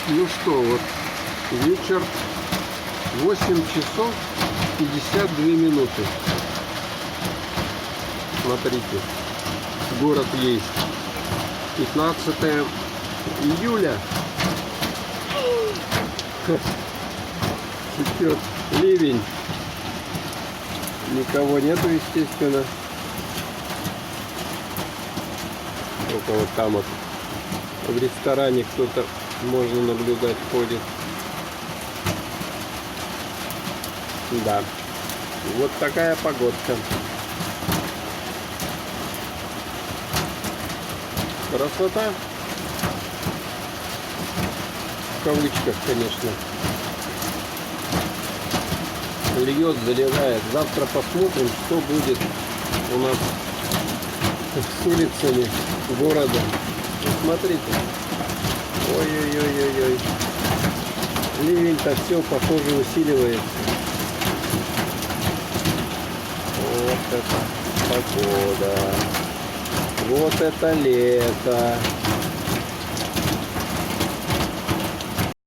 Ну что, вот вечер, 8 часов 52 минуты. Смотрите, город есть. 15 июля. Течет ливень. Никого нету, естественно. Только вот там вот в ресторане кто-то, можно наблюдать, ходит. Да. Вот такая погодка. Красота. В кавычках, конечно. Льет, заливает. Завтра посмотрим, что будет у нас с улицами города. Смотрите. Ой-ой-ой-ой-ой. Ливень-то все, похоже, усиливается. Вот это погода. Вот это лето.